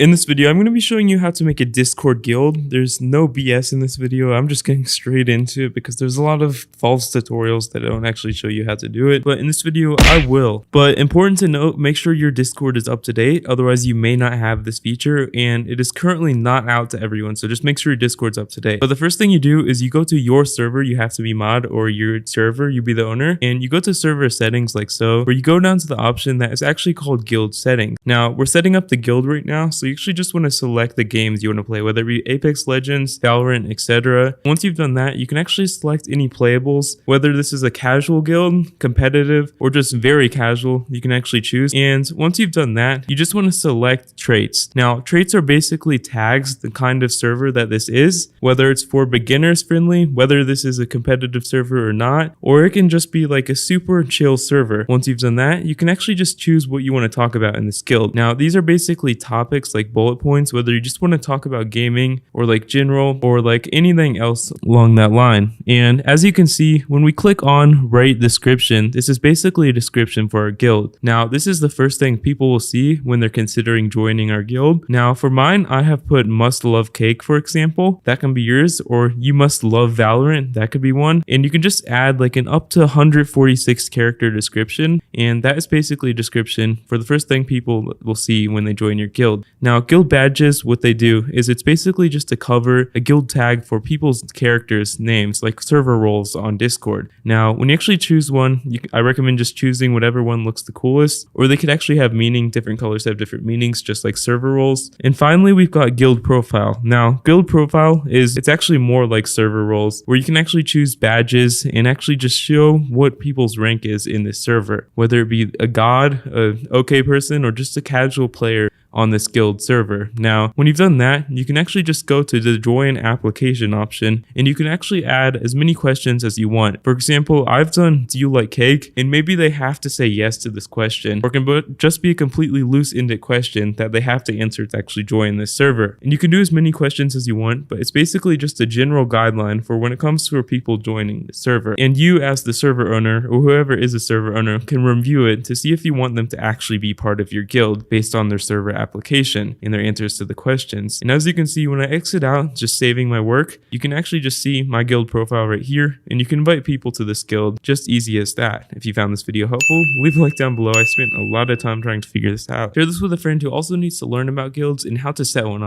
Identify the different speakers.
Speaker 1: In this video, I'm going to be showing you how to make a Discord guild. There's no BS in this video. I'm just getting straight into it because there's a lot of false tutorials that don't actually show you how to do it. But in this video, I will. But important to note, make sure your Discord is up to date. Otherwise, you may not have this feature and it is currently not out to everyone. So just make sure your Discord's up to date. But the first thing you do is you go to your server. You have to be mod or your server. You be the owner and you go to server settings like so, where you go down to the option that is actually called guild settings. Now we're setting up the guild right now. So you actually just want to select the games you want to play, whether it be Apex Legends, Valorant, etc. Once you've done that, you can actually select any playables, whether this is a casual guild, competitive, or just very casual, you can actually choose. And once you've done that, you just want to select traits. Now, traits are basically tags, the kind of server that this is, whether it's for beginners friendly, whether this is a competitive server or not, or it can just be like a super chill server. Once you've done that, you can actually just choose what you want to talk about in this guild. Now, these are basically topics like bullet points, whether you just want to talk about gaming or like general or like anything else along that line. And as you can see, when we click on write description, this is basically a description for our guild. Now, this is the first thing people will see when they're considering joining our guild. Now, for mine, I have put must love cake, for example. That can be yours, or you must love Valorant. That could be one. And you can just add like an up to 146 character description. And that is basically a description for the first thing people will see when they join your guild. Now, guild badges, what they do is it's basically just to cover a guild tag for people's characters' names, like server roles on Discord. Now, when you actually choose one, I recommend just choosing whatever one looks the coolest, or they could actually have meaning. Different colors have different meanings, just like server roles. And finally, we've got guild profile. Now, guild profile it's actually more like server roles, where you can actually choose badges and actually just show what people's rank is in this server, whether it be a god, a okay person, or just a casual player on this guild server. Now, when you've done that, you can actually just go to the join application option and you can actually add as many questions as you want. For example, I've done do you like cake? And maybe they have to say yes to this question, or it can just be a completely loose-ended question that they have to answer to actually join this server. And you can do as many questions as you want, but it's basically just a general guideline for when it comes to people joining the server. And you as the server owner, or whoever is a server owner, can review it to see if you want them to actually be part of your guild based on their server application and their answers to the questions. And as you can see, when I exit out, just saving my work, you can actually just see my guild profile right here, and you can invite people to this guild, just easy as that. If you found this video helpful, leave a like down below. I spent a lot of time trying to figure this out. Share this with a friend who also needs to learn about guilds and how to set one up.